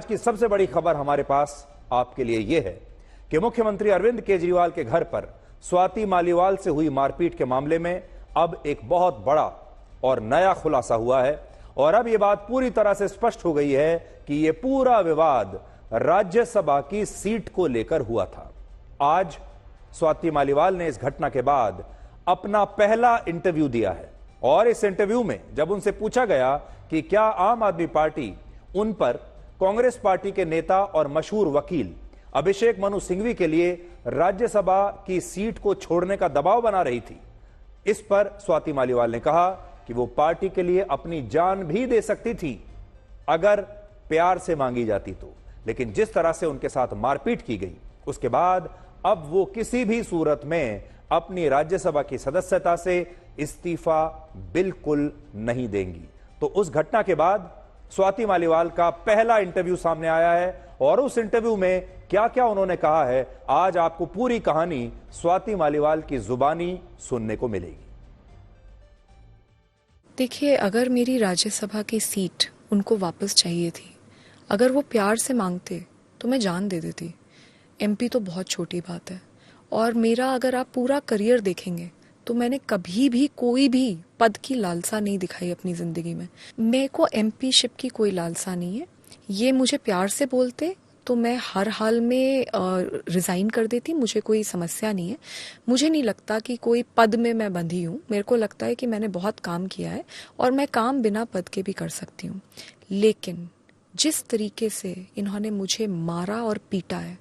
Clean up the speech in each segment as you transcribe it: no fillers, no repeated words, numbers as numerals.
की सबसे बड़ी खबर हमारे पास आपके लिए यह है कि मुख्यमंत्री अरविंद केजरीवाल के घर पर स्वाति मालीवाल से हुई मारपीट के मामले में अब एक बहुत बड़ा और नया खुलासा हुआ है और अब यह बात पूरी तरह से स्पष्ट हो गई है कि यह पूरा विवाद राज्यसभा की सीट को लेकर हुआ था। आज स्वाति मालीवाल ने इस घटना के बाद अपना पहला इंटरव्यू दिया है और इस इंटरव्यू में जब उनसे पूछा गया कि क्या आम आदमी पार्टी उन पर कांग्रेस पार्टी के नेता और मशहूर वकील अभिषेक मनु सिंघवी के लिए राज्यसभा की सीट को छोड़ने का दबाव बना रही थी, इस पर स्वाति मालीवाल ने कहा कि वो पार्टी के लिए अपनी जान भी दे सकती थी अगर प्यार से मांगी जाती तो, लेकिन जिस तरह से उनके साथ मारपीट की गई उसके बाद अब वो किसी भी सूरत में अपनी राज्यसभा की सदस्यता से इस्तीफा बिल्कुल नहीं देंगी। तो उस घटना के बाद स्वाति मालीवाल का पहला इंटरव्यू सामने आया है और उस इंटरव्यू में क्या क्या उन्होंने कहा है, आज आपको पूरी कहानी स्वाति मालीवाल की जुबानी सुनने को मिलेगी। देखिए, अगर मेरी राज्यसभा की सीट उनको वापस चाहिए थी, अगर वो प्यार से मांगते तो मैं जान दे देती। एमपी तो बहुत छोटी बात है और मेरा अगर आप पूरा करियर देखेंगे तो मैंने कभी भी कोई भी पद की लालसा नहीं दिखाई अपनी जिंदगी में। मेरे को एमपी शिप की कोई लालसा नहीं है। ये मुझे प्यार से बोलते तो मैं हर हाल में रिजाइन कर देती, मुझे कोई समस्या नहीं है। मुझे नहीं लगता कि कोई पद में मैं बंधी हूँ। मेरे को लगता है कि मैंने बहुत काम किया है और मैं काम बिना पद के भी कर सकती हूँ। लेकिन जिस तरीके से इन्होंने मुझे मारा और पीटा है,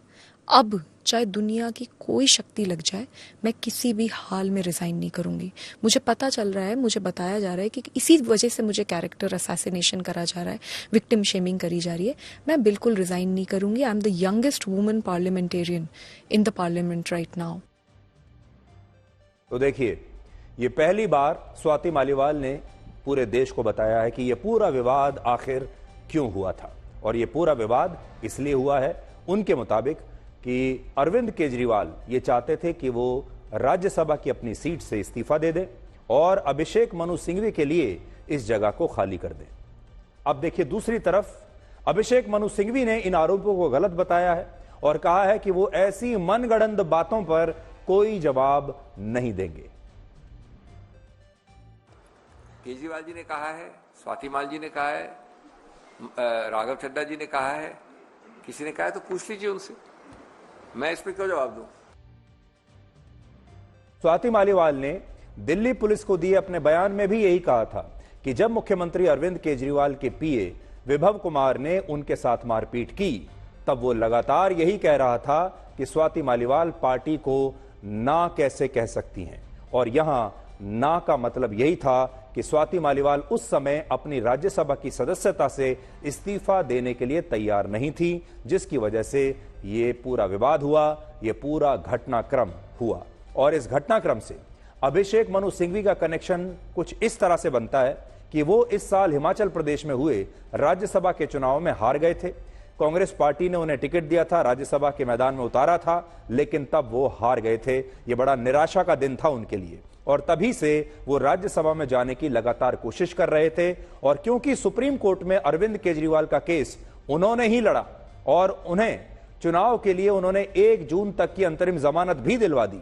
अब चाहे दुनिया की कोई शक्ति लग जाए, मैं किसी भी हाल में रिजाइन नहीं करूंगी। मुझे पता चल रहा है, मुझे बताया जा रहा है कि इसी वजह से मुझे कैरेक्टर असैसिनेशन करा जा रहा है, विक्टिम शेमिंग करी जा रही है। मैं बिल्कुल रिजाइन नहीं करूंगी। I am the youngest woman parliamentarian in the parliament right now. तो देखिए, ये पहली बार स्वाति मालीवाल ने पूरे देश को बताया है कि यह पूरा विवाद आखिर क्यों हुआ था और यह पूरा विवाद इसलिए हुआ है उनके मुताबिक कि अरविंद केजरीवाल ये चाहते थे कि वो राज्यसभा की अपनी सीट से इस्तीफा दे दें और अभिषेक मनु सिंघवी के लिए इस जगह को खाली कर दें। अब देखिए, दूसरी तरफ अभिषेक मनु सिंघवी ने इन आरोपों को गलत बताया है और कहा है कि वो ऐसी मनगढ़ंत बातों पर कोई जवाब नहीं देंगे। केजरीवाल जी ने कहा है, स्वाति माल जी ने कहा है, राघव चड्ढा जी ने कहा है, किसी ने कहा है तो पूछ लीजिए उनसे, मैं इस पर क्यों जवाब दूं? स्वाति मालीवाल ने दिल्ली पुलिस को दिए अपने बयान में भी यही कहा था कि जब मुख्यमंत्री अरविंद केजरीवाल के पीए विभव कुमार ने उनके साथ मारपीट की, तब वो लगातार यही कह रहा था कि स्वाति मालीवाल पार्टी को ना कैसे कह सकती हैं और यहां ना का मतलब यही था कि स्वाति मालीवाल उस समय अपनी राज्यसभा की सदस्यता से इस्तीफा देने के लिए तैयार नहीं थी, जिसकी वजह से ये पूरा विवाद हुआ, ये पूरा घटनाक्रम हुआ। और इस घटनाक्रम से अभिषेक मनु सिंघवी का कनेक्शन कुछ इस तरह से बनता है कि वो इस साल हिमाचल प्रदेश में हुए राज्यसभा के चुनाव में हार गए थे। कांग्रेस पार्टी ने उन्हें टिकट दिया था, राज्यसभा के मैदान में उतारा था, लेकिन तब वो हार गए थे। ये बड़ा निराशा का दिन था उनके लिए और तभी से वो राज्यसभा में जाने की लगातार कोशिश कर रहे थे। और क्योंकि सुप्रीम कोर्ट में अरविंद केजरीवाल का केस उन्होंने ही लड़ा और उन्हें चुनाव के लिए उन्होंने 1 जून तक की अंतरिम जमानत भी दिलवा दी,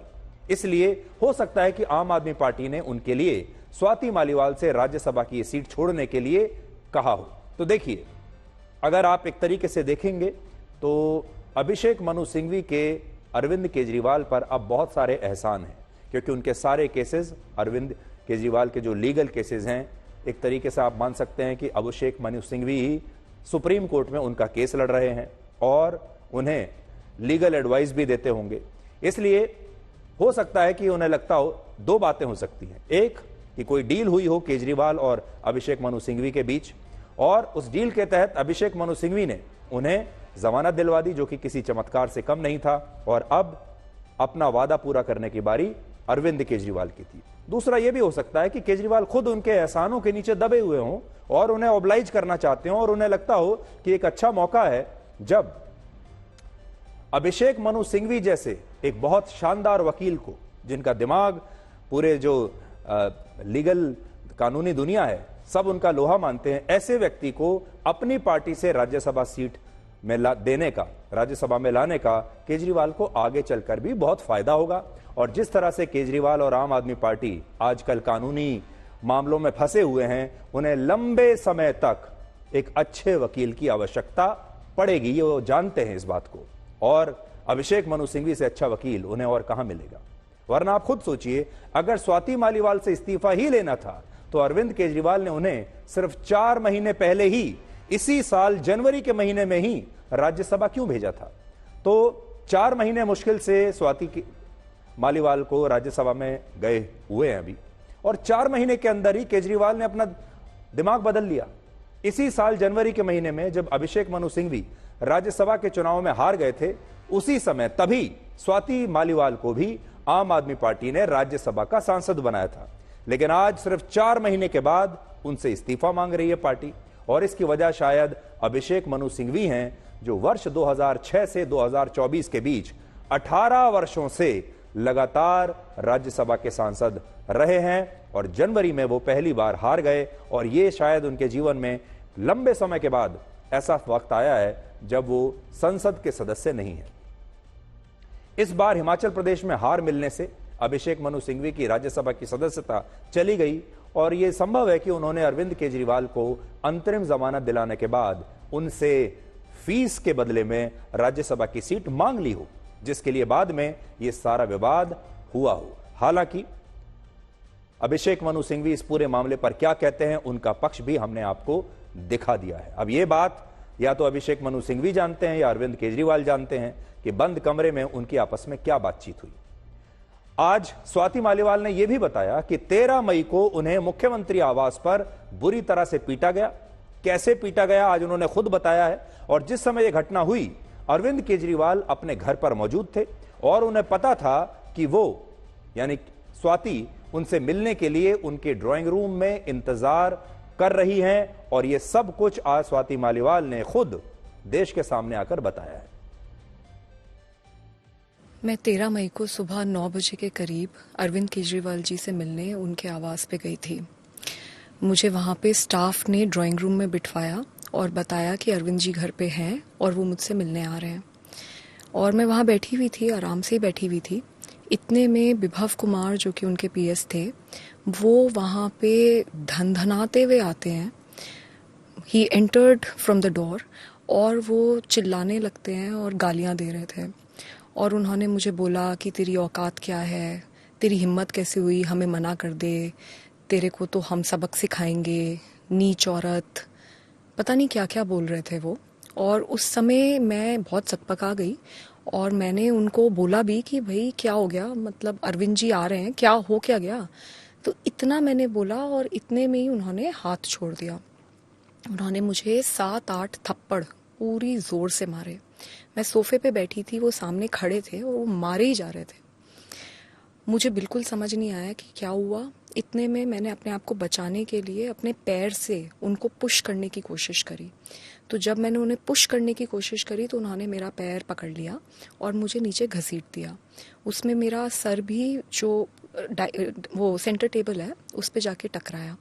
इसलिए हो सकता है कि आम आदमी पार्टी ने उनके लिए स्वाति मालीवाल से राज्यसभा की सीट छोड़ने के लिए कहा हो। तो देखिए, अगर आप एक तरीके से देखेंगे तो अभिषेक मनु सिंघवी के अरविंद केजरीवाल पर अब बहुत सारे एहसान हैं, क्योंकि उनके सारे केसेस, अरविंद केजरीवाल के जो लीगल केसेस हैं, एक तरीके से आप मान सकते हैं कि अभिषेक मनु सिंघवी ही सुप्रीम कोर्ट में उनका केस लड़ रहे हैं और उन्हें लीगल एडवाइस भी देते होंगे। इसलिए हो सकता है कि उन्हें लगता हो, 2 बातें हो सकती हैं। एक कि कोई डील हुई हो केजरीवाल और अभिषेक मनु सिंघवी के बीच और उस डील के तहत अभिषेक मनु सिंघवी ने उन्हें जमानत दिलवा दी, जो कि किसी चमत्कार से कम नहीं था, और अब अपना वादा पूरा करने की बारी अरविंद केजरीवाल की थी। दूसरा यह भी हो सकता है कि केजरीवाल खुद उनके एहसानों के नीचे दबे हुए हों और उन्हें ऑब्लाइज करना चाहते हों और उन्हें लगता हो कि एक अच्छा मौका है जब अभिषेक मनु सिंघवी जैसे एक बहुत शानदार वकील को, जिनका दिमाग पूरे जो लीगल कानूनी दुनिया है सब उनका लोहा मानते हैं, ऐसे व्यक्ति को अपनी पार्टी से राज्यसभा सीट देने का, राज्यसभा में लाने का केजरीवाल को आगे चलकर भी बहुत फायदा होगा। और जिस तरह से केजरीवाल और आम आदमी पार्टी आजकल कानूनी मामलों में फंसे हुए हैं, उन्हें लंबे समय तक एक अच्छे वकील की आवश्यकता पड़ेगी, ये वो जानते हैं इस बात को। और अभिषेक मनु सिंघवी से अच्छा वकील उन्हें और कहां मिलेगा। वरना आप खुद सोचिए, अगर स्वाति मालीवाल से इस्तीफा ही लेना था तो अरविंद केजरीवाल ने उन्हें सिर्फ 4 महीने पहले ही, इसी साल जनवरी के महीने में ही राज्यसभा क्यों भेजा था। तो 4 महीने मुश्किल से स्वाति मालीवाल को राज्यसभा में गए हुए हैं अभी, और 4 महीने के अंदर ही केजरीवाल ने अपना दिमाग बदल लिया। इसी साल जनवरी के महीने में जब अभिषेक मनु सिंघवी राज्यसभा के चुनाव में हार गए थे, उसी समय तभी स्वाति मालीवाल को भी आम आदमी पार्टी ने राज्यसभा का सांसद बनाया था। लेकिन आज सिर्फ 4 महीने के बाद उनसे इस्तीफा मांग रही है पार्टी, और इसकी वजह शायद अभिषेक मनु सिंघवी हैं, जो वर्ष 2006 से 2024 के बीच 18 वर्षों से लगातार राज्यसभा के सांसद रहे हैं, और जनवरी में वो पहली बार हार गए। और ये शायद उनके जीवन में लंबे समय के बाद ऐसा वक्त आया है जब वो संसद के सदस्य नहीं है। इस बार हिमाचल प्रदेश में हार मिलने से अभिषेक मनु सिंघवी की राज्यसभा की सदस्यता चली गई, और यह संभव है कि उन्होंने अरविंद केजरीवाल को अंतरिम जमानत दिलाने के बाद उनसे फीस के बदले में राज्यसभा की सीट मांग ली हो, जिसके लिए बाद में यह सारा विवाद हुआ हो। हालांकि अभिषेक मनु सिंघवी इस पूरे मामले पर क्या कहते हैं, उनका पक्ष भी हमने आपको दिखा दिया है। अब यह बात या तो अभिषेक मनु सिंघवी जानते हैं या अरविंद केजरीवाल जानते हैं कि बंद कमरे में उनकी आपस में क्या बातचीत हुई। आज स्वाति मालीवाल ने यह भी बताया कि 13 मई को उन्हें मुख्यमंत्री आवास पर बुरी तरह से पीटा गया। कैसे पीटा गया आज उन्होंने खुद बताया है। और जिस समय यह घटना हुई, अरविंद केजरीवाल अपने घर पर मौजूद थे और उन्हें पता था कि वो यानी स्वाति उनसे मिलने के लिए उनके ड्राइंग रूम में इंतजार कर रही हैं। और यह सब कुछ आज स्वाति मालीवाल ने खुद देश के सामने आकर बताया है। मैं 13 मई को सुबह 9 बजे के करीब अरविंद केजरीवाल जी से मिलने उनके आवास पे गई थी। मुझे वहाँ पे स्टाफ ने ड्राइंग रूम में बिठवाया और बताया कि अरविंद जी घर पे हैं और वो मुझसे मिलने आ रहे हैं। और मैं वहाँ बैठी हुई थी, आराम से ही बैठी हुई थी। इतने में विभव कुमार जो कि उनके पीएस थे, वो वहाँ पे धनधनाते हुए आते हैं। He entered from the door और वो चिल्लाने लगते हैं और गालियाँ दे रहे थे। और उन्होंने मुझे बोला कि तेरी औकात क्या है, तेरी हिम्मत कैसे हुई हमें मना कर दे, तेरे को तो हम सबक सिखाएंगे, नीच औरत, पता नहीं क्या क्या बोल रहे थे वो। और उस समय मैं बहुत सकपका गई और मैंने उनको बोला भी कि भाई क्या हो गया, मतलब अरविंद जी आ रहे हैं, क्या हो क्या गया। तो इतना मैंने बोला और इतने में ही उन्होंने हाथ छोड़ दिया। उन्होंने मुझे 7-8 थप्पड़ पूरी जोर से मारे। मैं सोफे पे बैठी थी, वो सामने खड़े थे और वो मारे ही जा रहे थे। मुझे बिल्कुल समझ नहीं आया कि क्या हुआ। इतने में मैंने अपने आप को बचाने के लिए अपने पैर से उनको पुश करने की कोशिश करी। तो जब मैंने उन्हें पुश करने की कोशिश करी तो उन्होंने मेरा पैर पकड़ लिया और मुझे नीचे घसीट दिया। उसमें मेरा सर भी जो वो सेंटर टेबल है उस पे जाके टकराया।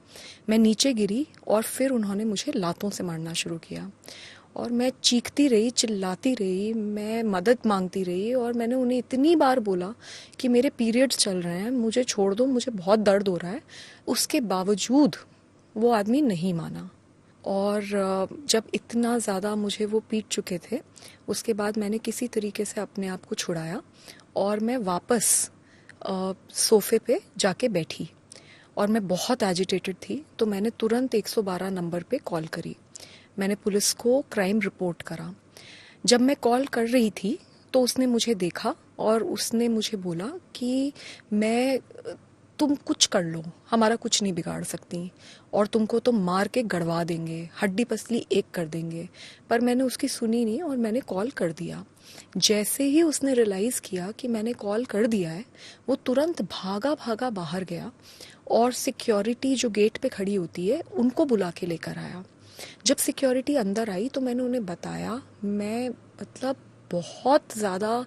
मैं नीचे गिरी और फिर उन्होंने मुझे लातों से मारना शुरू किया और मैं चीखती रही, चिल्लाती रही, मैं मदद मांगती रही। और मैंने उन्हें इतनी बार बोला कि मेरे पीरियड्स चल रहे हैं, मुझे छोड़ दो, मुझे बहुत दर्द हो रहा है। उसके बावजूद वो आदमी नहीं माना। और जब इतना ज़्यादा मुझे वो पीट चुके थे, उसके बाद मैंने किसी तरीके से अपने आप को छुड़ाया और मैं वापस सोफे पे जाके बैठी। और मैं बहुत एजिटेटेड थी, तो मैंने तुरंत 112 नंबर पे कॉल करी। मैंने पुलिस को क्राइम रिपोर्ट करा। जब मैं कॉल कर रही थी तो उसने मुझे देखा और उसने मुझे बोला कि तुम कुछ कर लो, हमारा कुछ नहीं बिगाड़ सकती और तुमको तो मार के गड़वा देंगे, हड्डी पसली एक कर देंगे। पर मैंने उसकी सुनी नहीं और मैंने कॉल कर दिया। जैसे ही उसने रियलाइज़ किया कि मैंने कॉल कर दिया है, वो तुरंत भागा भागा बाहर गया और सिक्योरिटी जो गेट पे खड़ी होती है उनको बुला के लेकर आया। जब सिक्योरिटी अंदर आई तो मैंने उन्हें बताया, मैं मतलब बहुत ज़्यादा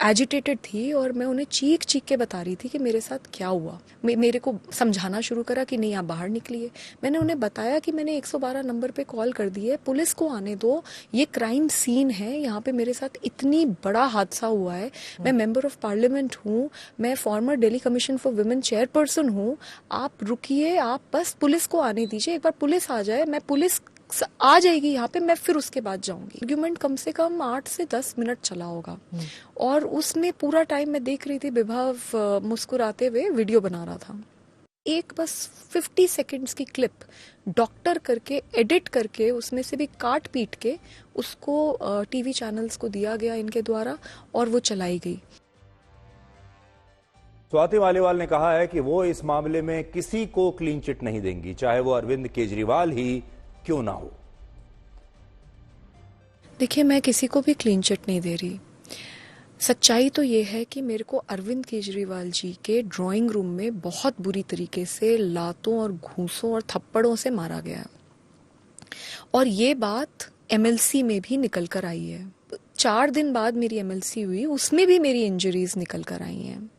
एजिटेटेड थी और मैं उन्हें चीख चीख के बता रही थी कि मेरे साथ क्या हुआ। मेरे को समझाना शुरू करा कि नहीं आप बाहर निकलिए। मैंने उन्हें बताया कि मैंने 112 नंबर पे कॉल कर दी है, पुलिस को आने दो, ये क्राइम सीन है, यहाँ पे मेरे साथ इतनी बड़ा हादसा हुआ है, मैं मेंबर ऑफ पार्लियामेंट हूँ, मैं farmer Delhi commission for women chairperson हूँ, आप रुकिए, आप बस पुलिस को आने दीजिए, एक बार पुलिस आ जाए, मैं पुलिस आ जाएगी यहाँ पे, मैं फिर उसके बाद जाऊंगी। आर्ग्यूमेंट कम से कम 8 से 10 मिनट चला होगा और उसमें पूरा टाइम मैं देख रही थी विभव मुस्कुराते हुए वीडियो बना रहा था। एक बस 50 सेकंड्स की क्लिप डॉक्टर करके एडिट करके उसमें से भी काट पीट के उसको टीवी चैनल्स को दिया गया इनके द्वारा और वो चलाई गई। स्वाति मालीवाल ने कहा है कि वो इस मामले में किसी को क्लीन चिट नहीं देंगी, चाहे वो अरविंद केजरीवाल ही क्यों ना हो। देखिए, मैं किसी को भी क्लीन चिट नहीं दे रही। सच्चाई तो ये है कि मेरे को अरविंद केजरीवाल जी के ड्राइंग रूम में बहुत बुरी तरीके से लातों और घूंसों और थप्पड़ों से मारा गया और ये बात एमएलसी में भी निकल कर आई है। 4 दिन बाद मेरी एमएलसी हुई, उसमें भी मेरी इंजरीज निकल कर आई हैं।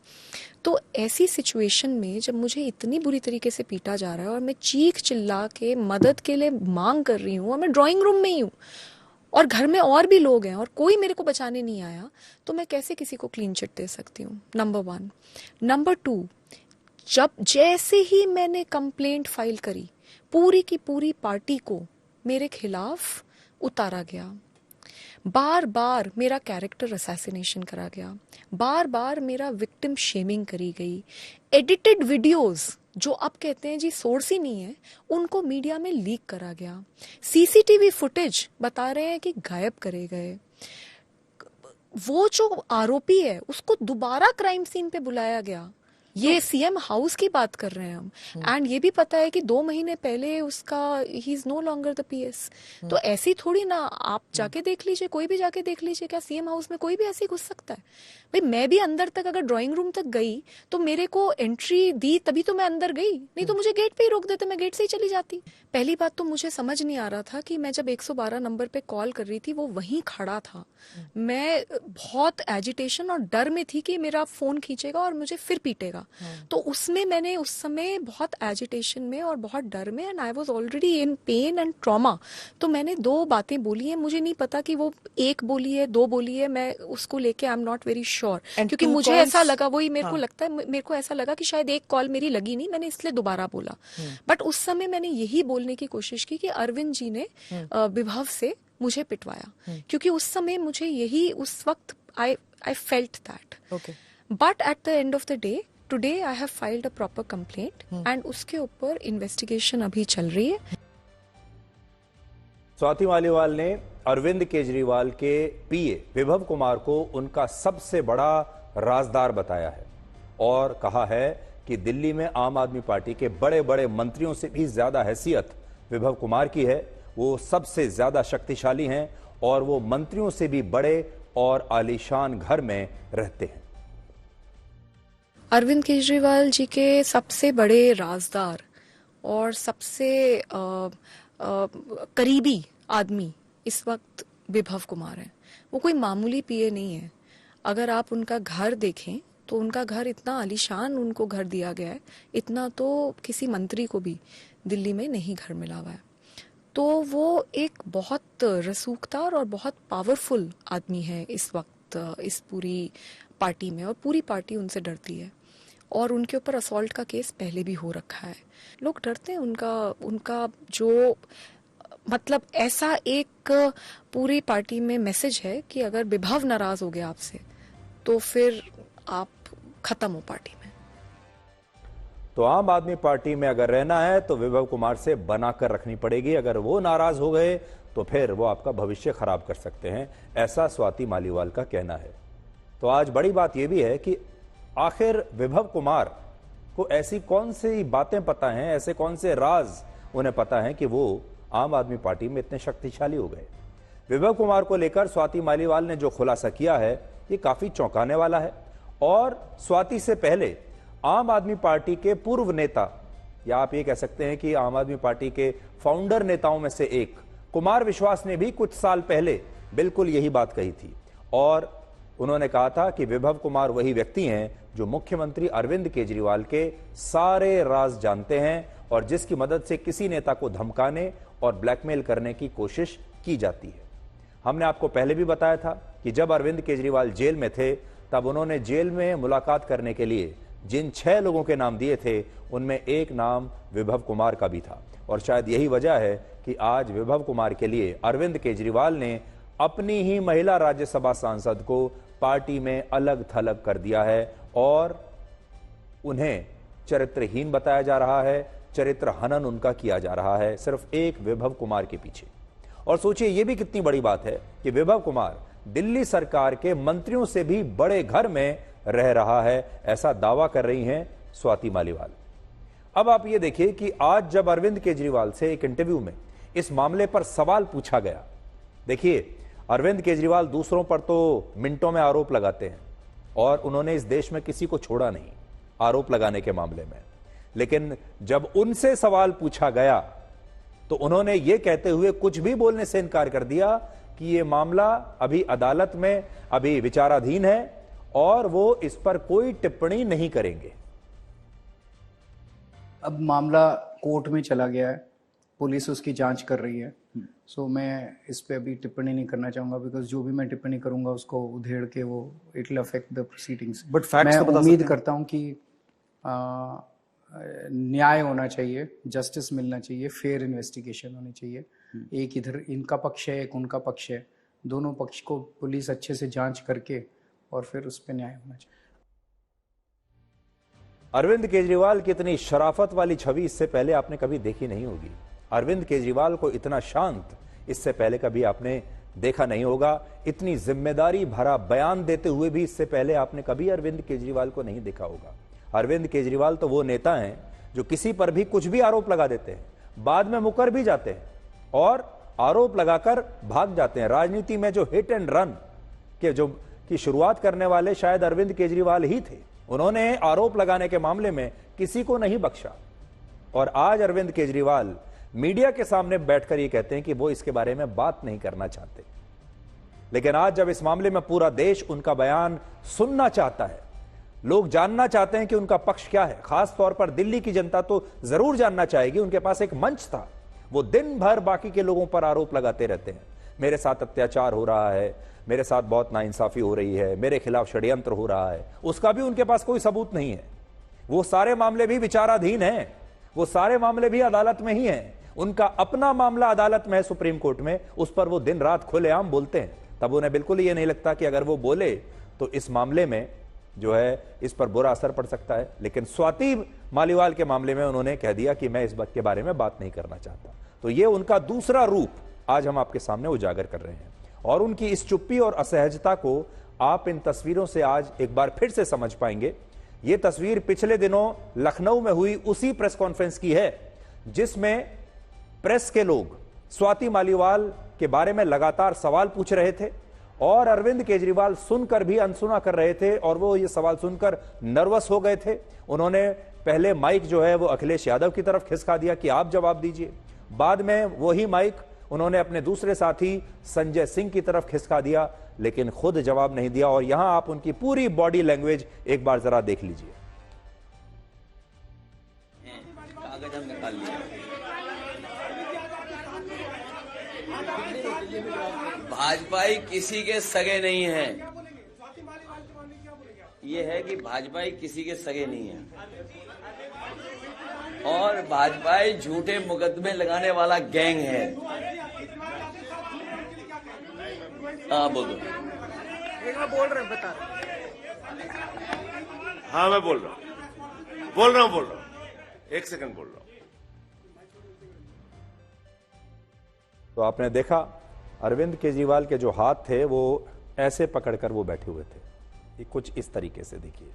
तो ऐसी सिचुएशन में जब मुझे इतनी बुरी तरीके से पीटा जा रहा है और मैं चीख चिल्ला के मदद के लिए मांग कर रही हूँ और मैं ड्राइंग रूम में ही हूँ और घर में और भी लोग हैं और कोई मेरे को बचाने नहीं आया, तो मैं कैसे किसी को क्लीन चिट दे सकती हूँ? नंबर 1। नंबर 2, जब जैसे ही मैंने कंप्लेंट फाइल करी, पूरी की पूरी पार्टी को मेरे खिलाफ उतारा गया। बार बार मेरा कैरेक्टर असैसिनेशन करा गया, बार बार मेरा विक्टिम शेमिंग करी गई। एडिटेड वीडियोस जो अब कहते हैं जी सोर्स ही नहीं है, उनको मीडिया में लीक करा गया। सीसीटीवी फुटेज बता रहे हैं कि गायब करे गए। वो जो आरोपी है उसको दोबारा क्राइम सीन पे बुलाया गया। ये सीएम हाउस की बात कर रहे हैं हम। एंड ये भी पता है कि 2 महीने पहले उसका ही is no longer the PS. तो ऐसी थोड़ी ना, आप जाके देख लीजिए, कोई भी जाके देख लीजिए, क्या सीएम हाउस में कोई भी ऐसे घुस सकता है? भाई मैं भी अंदर तक अगर ड्राइंग रूम तक गई तो मेरे को एंट्री दी तभी तो मैं अंदर गई, नहीं तो मुझे गेट पे ही रोक देते, मैं गेट से ही चली जाती। पहली बात तो मुझे समझ नहीं आ रहा था कि मैं जब 112 नंबर पे कॉल कर रही थी वो वहीं खड़ा था। मैं बहुत एजिटेशन और डर में थी कि मेरा फोन खींचेगा और मुझे फिर पीटेगा। तो उसमें मैंने उस समय बहुत एजिटेशन में और बहुत डर में, and I was already in pen and trauma, तो मैंने 2 बातें बोली हैं। मुझे नहीं पता कि वो 1 बोली है 2 बोली है, मैं उसको लेके I am not very sure, क्योंकि मुझे ऐसा लगा, वही मेरे को लगता है, मेरे को ऐसा लगा कि शायद 1 कॉल मेरी लगी नहीं, मैंने इसलिए दोबारा बोला। बट उस समय मैंने यही बोलने की कोशिश की कि अरविंद जी ने विभव से मुझे पिटवाया, क्योंकि उस समय मुझे यही, उस वक्त I felt that. But at the end of the day today I have filed a proper complaint and उसके ऊपर इन्वेस्टिगेशन अभी चल रही है। स्वाति मालीवाल ने अरविंद केजरीवाल के पीए विभव कुमार को उनका सबसे बड़ा राजदार बताया है और कहा है कि दिल्ली में आम आदमी पार्टी के बड़े बड़े मंत्रियों से भी ज्यादा हैसियत विभव कुमार की है। वो सबसे ज्यादा शक्तिशाली हैं और वो मंत्रियों से भी बड़े और आलीशान घर में रहते हैं। अरविंद केजरीवाल जी के सबसे बड़े राजदार और सबसे करीबी आदमी इस वक्त विभव कुमार हैं। वो कोई मामूली पीए नहीं है। अगर आप उनका घर देखें तो उनका घर इतना आलीशान उनको घर दिया गया है, इतना तो किसी मंत्री को भी दिल्ली में नहीं घर मिला हुआ है। तो वो एक बहुत रसूखदार और बहुत पावरफुल आदमी है इस वक्त इस पूरी पार्टी में, और पूरी पार्टी उनसे डरती है और उनके ऊपर असॉल्ट का केस पहले भी हो रखा है। लोग डरते हैं उनका जो मतलब ऐसा एक पूरी पार्टी में मैसेज है कि अगर विभव नाराज हो गया आपसे तो फिर आप खत्म हो पार्टी में। तो आम आदमी पार्टी में अगर रहना है तो विभव कुमार से बनाकर रखनी पड़ेगी। अगर वो नाराज हो गए तो फिर वो आपका भविष्य खराब कर सकते हैं, ऐसा स्वाति मालीवाल का कहना है। तो आज बड़ी बात यह भी है कि आखिर विभव कुमार को ऐसी कौन सी बातें पता हैं, ऐसे कौन से राज उन्हें पता हैं कि वो आम आदमी पार्टी में इतने शक्तिशाली हो गए। विभव कुमार को लेकर स्वाति मालीवाल ने जो खुलासा किया है ये काफी चौंकाने वाला है। और स्वाति से पहले आम आदमी पार्टी के पूर्व नेता, या आप ये कह सकते हैं कि आम आदमी पार्टी के फाउंडर नेताओं में से एक कुमार विश्वास ने भी कुछ साल पहले बिल्कुल यही बात कही थी और उन्होंने कहा था कि विभव कुमार वही व्यक्ति हैं जो मुख्यमंत्री अरविंद केजरीवाल के सारे राज जानते हैं और जिसकी मदद से किसी नेता को धमकाने और ब्लैकमेल करने की कोशिश की जाती है। हमने आपको पहले भी बताया था कि जब अरविंद केजरीवाल जेल में थे तब उन्होंने जेल में मुलाकात करने के लिए जिन 6 लोगों के नाम दिए थे उनमें एक नाम विभव कुमार का भी था। और शायद यही वजह है कि आज विभव कुमार के लिए अरविंद केजरीवाल ने अपनी ही महिला राज्यसभा सांसद को पार्टी में अलग थलग कर दिया है और उन्हें चरित्रहीन बताया जा रहा है, चरित्र हनन उनका किया जा रहा है सिर्फ एक विभव कुमार के पीछे। और सोचिए यह भी कितनी बड़ी बात है कि विभव कुमार दिल्ली सरकार के मंत्रियों से भी बड़े घर में रह रहा है, ऐसा दावा कर रही हैं स्वाति मालीवाल। अब आप ये देखिए कि आज जब अरविंद केजरीवाल से एक इंटरव्यू में इस मामले पर सवाल पूछा गया, देखिए अरविंद केजरीवाल दूसरों पर तो मिनटों में आरोप लगाते हैं और उन्होंने इस देश में किसी को छोड़ा नहीं आरोप लगाने के मामले में, लेकिन जब उनसे सवाल पूछा गया तो उन्होंने ये कहते हुए कुछ भी बोलने से इनकार कर दिया कि यह मामला अभी अदालत में अभी विचाराधीन है और वो इस पर कोई टिप्पणी नहीं करेंगे। अब मामला कोर्ट में चला गया है, पुलिस उसकी जांच कर रही है। सो मैं इस पे अभी टिप्पणी नहीं करना चाहूंगा बिकॉज जो भी मैं टिप्पणी करूंगा उसको उधेड़ के वो it will affect the proceedings. But facts मैं तो बता उम्मीद सकते हैं। करता हूं कि न्याय होना चाहिए, जस्टिस मिलना चाहिए, फेयर इन्वेस्टिगेशन होनी चाहिए। एक इधर इनका पक्ष है, एक उनका पक्ष है, दोनों पक्ष को पुलिस अच्छे से जांच करके और फिर उस पर न्याय होना चाहिए। अरविंद केजरीवाल की इतनी शराफत वाली छवि इससे पहले आपने कभी देखी नहीं होगी। अरविंद केजरीवाल को इतना शांत इससे पहले कभी आपने देखा नहीं होगा। इतनी जिम्मेदारी भरा बयान देते हुए भी इससे पहले आपने कभी अरविंद केजरीवाल को नहीं देखा होगा। अरविंद केजरीवाल तो वो नेता हैं जो किसी पर भी कुछ भी आरोप लगा देते हैं, बाद में मुकर भी जाते हैं और आरोप लगाकर भाग जाते हैं। राजनीति में जो हिट एंड रन के जो की शुरुआत करने वाले शायद अरविंद केजरीवाल ही थे। उन्होंने आरोप लगाने के मामले में किसी को नहीं बख्शा और आज अरविंद केजरीवाल मीडिया के सामने बैठकर ये कहते हैं कि वो इसके बारे में बात नहीं करना चाहते। लेकिन आज जब इस मामले में पूरा देश उनका बयान सुनना चाहता है, लोग जानना चाहते हैं कि उनका पक्ष क्या है, खास तौर पर दिल्ली की जनता तो जरूर जानना चाहेगी। उनके पास एक मंच था, वो दिन भर बाकी के लोगों पर आरोप लगाते रहते हैं, मेरे साथ अत्याचार हो रहा है, मेरे साथ बहुत नाइंसाफी हो रही है, मेरे खिलाफ षड्यंत्र हो रहा है, उसका भी उनके पास कोई सबूत नहीं है। वो सारे मामले भी विचाराधीन हैं, वो सारे मामले भी अदालत में ही हैं। उनका अपना मामला अदालत में है सुप्रीम कोर्ट में, उस पर वो दिन रात खुलेआम बोलते हैं। तब उन्हें बिल्कुल ये नहीं लगता कि अगर वो बोले तो इस मामले में जो है इस पर बुरा असर पड़ सकता है। लेकिन स्वाति मालीवाल के मामले में उन्होंने कह दिया कि मैं इस बात के बारे में बात नहीं करना चाहता। तो ये उनका दूसरा रूप आज हम आपके सामने उजागर कर रहे हैं और उनकी इस चुप्पी और असहजता को आप इन तस्वीरों से आज एक बार फिर से समझ पाएंगे। ये तस्वीर पिछले दिनों लखनऊ में हुई उसी प्रेस कॉन्फ्रेंस की है जिसमें प्रेस के लोग स्वाति मालीवाल के बारे में लगातार सवाल पूछ रहे थे और अरविंद केजरीवाल सुनकर भी अनसुना कर रहे थे और वो ये सवाल सुनकर नर्वस हो गए थे। उन्होंने पहले माइक जो है वो अखिलेश यादव की तरफ खिसका दिया कि आप जवाब दीजिए। बाद में वही माइक उन्होंने अपने दूसरे साथी संजय सिंह की तरफ खिसका दिया, लेकिन खुद जवाब नहीं दिया। और यहां आप उनकी पूरी बॉडी लैंग्वेज एक बार जरा देख लीजिए। कागज हम निकाल लिया। भाजपाई किसी के सगे नहीं है। ये है कि भाजपाई किसी के सगे नहीं है और भाजपाई झूठे मुकदमे लगाने वाला गैंग है। हाँ बोलो। बोल रहे बता। हाँ मैं बोल रहा हूँ। एक सेकंड बोल रहा हूँ। तो आपने देखा अरविंद केजरीवाल के जो हाथ थे वो ऐसे पकड़कर वो बैठे हुए थे, ये कुछ इस तरीके से देखिए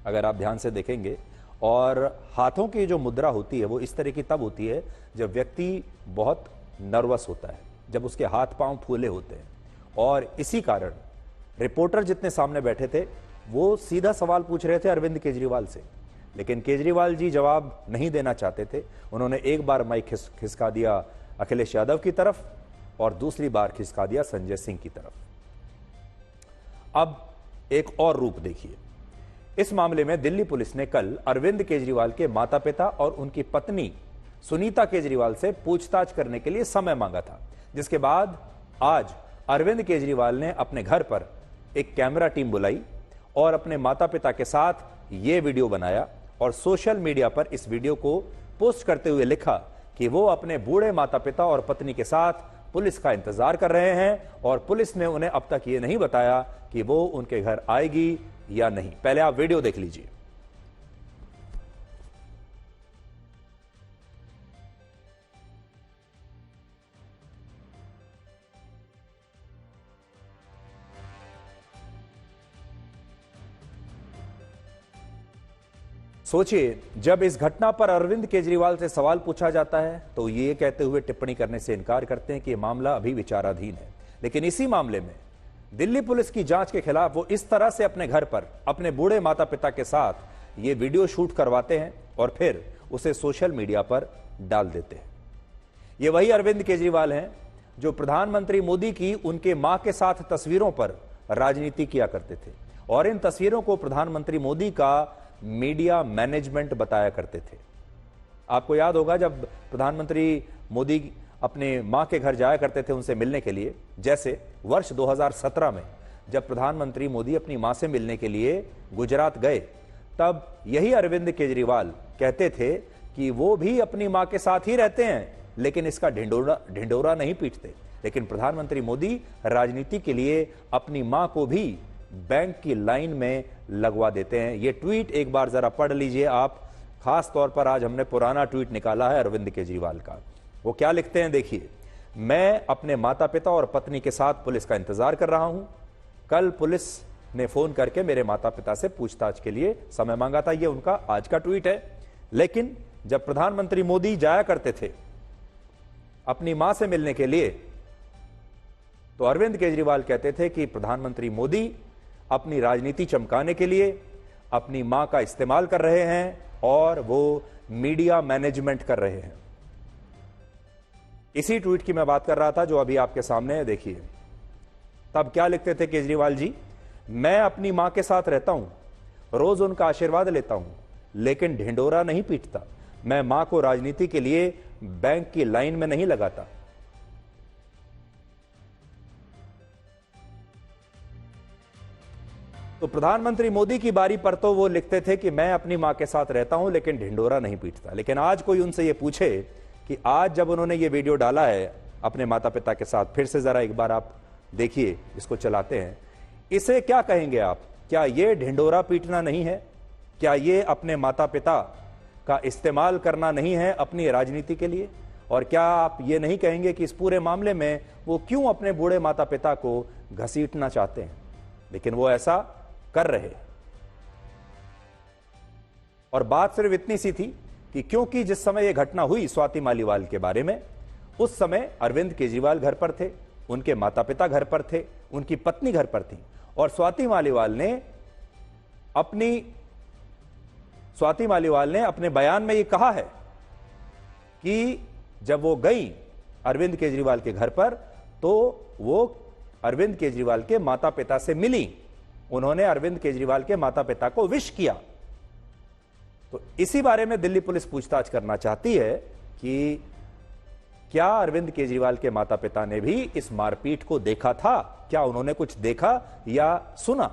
अगर आप ध्यान से देखेंगे। और हाथों की जो मुद्रा होती है वो इस तरह की तब होती है जब व्यक्ति बहुत नर्वस होता है, जब उसके हाथ पांव फूले होते हैं। और इसी कारण रिपोर्टर जितने सामने बैठे थे वो सीधा सवाल पूछ रहे थे अरविंद केजरीवाल से, लेकिन केजरीवाल जी जवाब नहीं देना चाहते थे। उन्होंने एक बार माइक खिसका दिया अखिलेश यादव की तरफ और दूसरी बार खिसका दिया संजय सिंह की तरफ। अब एक और रूप देखिए। इस मामले में दिल्ली पुलिस ने कल अरविंद केजरीवाल के माता पिता और उनकी पत्नी सुनीता केजरीवाल से पूछताछ करने के लिए समय मांगा था, जिसके बाद आज अरविंद केजरीवाल ने अपने घर पर एक कैमरा टीम बुलाई और अपने माता पिता के साथ यह वीडियो बनाया और सोशल मीडिया पर इस वीडियो को पोस्ट करते हुए लिखा कि वो अपने बूढ़े माता पिता और पत्नी के साथ पुलिस का इंतजार कर रहे हैं और पुलिस ने उन्हें अब तक ये नहीं बताया कि वो उनके घर आएगी या नहीं। पहले आप वीडियो देख लीजिए। सोचिए, जब इस घटना पर अरविंद केजरीवाल से सवाल पूछा जाता है तो ये कहते हुए टिप्पणी करने से इनकार करते हैं कि यह मामला अभी विचाराधीन है, लेकिन इसी मामले में दिल्ली पुलिस की जांच के खिलाफ वो इस तरह से अपने घर पर अपने बूढ़े माता पिता के साथ ये वीडियो शूट करवाते हैं और फिर उसे सोशल मीडिया पर डाल देते हैं। ये वही अरविंद केजरीवाल हैं जो प्रधानमंत्री मोदी की उनके मां के साथ तस्वीरों पर राजनीति किया करते थे और इन तस्वीरों को प्रधानमंत्री मोदी का मीडिया मैनेजमेंट बताया करते थे। आपको याद होगा जब प्रधानमंत्री मोदी अपने मां के घर जाया करते थे उनसे मिलने के लिए, जैसे वर्ष 2017 में जब प्रधानमंत्री मोदी अपनी मां से मिलने के लिए गुजरात गए, तब यही अरविंद केजरीवाल कहते थे कि वो भी अपनी मां के साथ ही रहते हैं लेकिन इसका ढिंडोरा नहीं पीटते। लेकिन प्रधानमंत्री मोदी राजनीति के लिए अपनी मां को भी बैंक की लाइन में लगवा देते हैं। यह ट्वीट एक बार जरा पढ़ लीजिए आप। खास तौर पर आज हमने पुराना ट्वीट निकाला है अरविंद केजरीवाल का। वो क्या लिखते हैं देखिए। मैं अपने माता पिता और पत्नी के साथ पुलिस का इंतजार कर रहा हूं। कल पुलिस ने फोन करके मेरे माता पिता से पूछताछ के लिए समय मांगा था। यह उनका आज का ट्वीट है। लेकिन जब प्रधानमंत्री मोदी जाया करते थे अपनी मां से मिलने के लिए तो अरविंद केजरीवाल कहते थे कि प्रधानमंत्री मोदी अपनी राजनीति चमकाने के लिए अपनी मां का इस्तेमाल कर रहे हैं और वो मीडिया मैनेजमेंट कर रहे हैं। इसी ट्वीट की मैं बात कर रहा था जो अभी आपके सामने है, देखिए। तब क्या लिखते थे केजरीवाल जी, मैं अपनी मां के साथ रहता हूं, रोज उनका आशीर्वाद लेता हूं, लेकिन ढिंडोरा नहीं पीटता। मैं मां को राजनीति के लिए बैंक की लाइन में नहीं लगाता। तो प्रधानमंत्री मोदी की बारी पर तो वो लिखते थे कि मैं अपनी मां के साथ रहता हूं लेकिन ढिंडोरा नहीं पीटता। लेकिन आज कोई उनसे ये पूछे कि आज जब उन्होंने ये वीडियो डाला है अपने माता पिता के साथ, फिर से जरा एक बार आप देखिए, इसको चलाते हैं, इसे क्या कहेंगे आप? क्या ये ढिंडोरा पीटना नहीं है? क्या ये अपने माता पिता का इस्तेमाल करना नहीं है अपनी राजनीति के लिए? और क्या आप ये नहीं कहेंगे कि इस पूरे मामले में वो क्यों अपने बूढ़े माता पिता को घसीटना चाहते हैं? लेकिन वो ऐसा कर रहे। और बात सिर्फ इतनी सी थी कि क्योंकि जिस समय यह घटना हुई स्वाति मालीवाल के बारे में, उस समय अरविंद केजरीवाल घर पर थे, उनके माता पिता घर पर थे, उनकी पत्नी घर पर थी। और स्वाति मालीवाल ने अपने बयान में यह कहा है कि जब वो गई अरविंद केजरीवाल के घर पर तो वो अरविंद केजरीवाल के माता पिता से मिली, उन्होंने अरविंद केजरीवाल के माता पिता को विश किया। तो इसी बारे में दिल्ली पुलिस पूछताछ करना चाहती है कि क्या अरविंद केजरीवाल के माता पिता ने भी इस मारपीट को देखा था? क्या उन्होंने कुछ देखा या सुना?